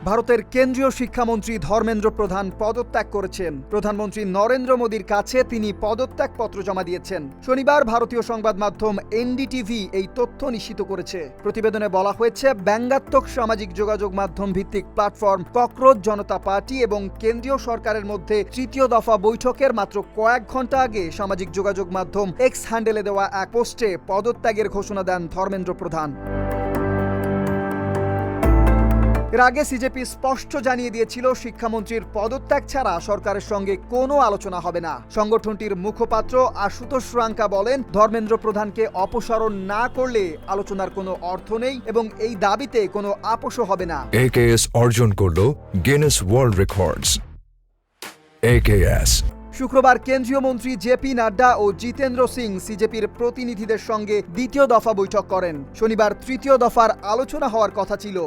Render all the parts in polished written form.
ভারতের কেন্দ্রীয় শিক্ষামন্ত্রী ধর্মেন্দ্র প্রধান পদত্যাগ করেছেন। প্রধানমন্ত্রী নরেন্দ্র মোদীর কাছে তিনি পদত্যাগপত্র জমা দিয়েছেন। শনিবার ভারতীয় সংবাদ মাধ্যম এনডিটিভি এই তথ্য নিশ্চিত করেছে। প্রতিবেদনে বলা হয়েছে, ব্যঙ্গাত্মক সামাজিক যোগাযোগ মাধ্যম ভিত্তিক প্ল্যাটফর্ম ককরোচ জনতা পার্টি এবং কেন্দ্রীয় সরকারের মধ্যে তৃতীয় দফা বৈঠকের মাত্র কয়েক ঘন্টা আগে সামাজিক যোগাযোগ মাধ্যম এক্স হ্যান্ডেলে দেওয়া এক পোস্টে পদত্যাগের ঘোষণা দেন ধর্মেন্দ্র প্রধান। এর আগে সিজেপি স্পষ্ট জানিয়ে দিয়েছিল, শিক্ষামন্ত্রীর পদত্যাগ ছাড়া সরকারের সঙ্গে কোনো আলোচনা হবে না। সংগঠনটির মুখপাত্র আশুতোষ রাঙ্কা বলেন, ধর্মেন্দ্র প্রধানকে অপসারণ না করলে আলোচনার কোনো অর্থ নেই এবং এই দাবিতে কোনো আপোষও হবে না। AKS অর্জন করল গিনেস ওয়ার্ল্ড রেকর্ডস। AKS শুক্রবার কেন্দ্রীয় মন্ত্রী জেপি নাড্ডা ও জিতেন্দ্র সিং সিজেপির প্রতিনিধিদের সঙ্গে দ্বিতীয় দফা বৈঠক করেন। শনিবার তৃতীয় দফার আলোচনা হওয়ার কথা ছিল।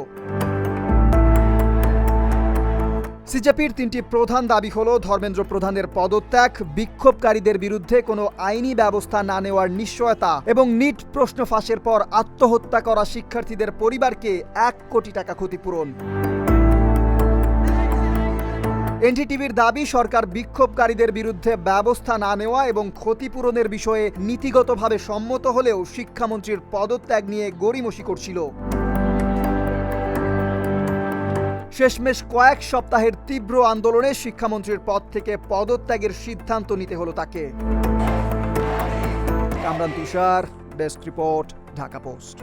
সিজেপির তিনটি প্রধান দাবি হল ধর্মেন্দ্র প্রধানের পদত্যাগ, বিক্ষোভকারীদের বিরুদ্ধে কোনো আইনি ব্যবস্থা না নেওয়ার নিশ্চয়তা এবং নিট প্রশ্ন ফাঁসের পর আত্মহত্যা করা শিক্ষার্থীদের পরিবারকে 1 কোটি টাকা ক্ষতিপূরণ। এনডিটিভির দাবি, সরকার বিক্ষোভকারীদের বিরুদ্ধে ব্যবস্থা না নেওয়া এবং ক্ষতিপূরণের বিষয়ে নীতিগতভাবে সম্মত হলেও শিক্ষামন্ত্রীর পদত্যাগ নিয়ে গড়িমসি করছিল। শেষমেশ কয়েক সপ্তাহের তীব্র আন্দোলনে শিক্ষামন্ত্রীর পদ থেকে পদত্যাগের সিদ্ধান্ত নিতে হলো তাকে। কামরান তুষার, ডেস্ক রিপোর্ট, ঢাকা পোস্ট।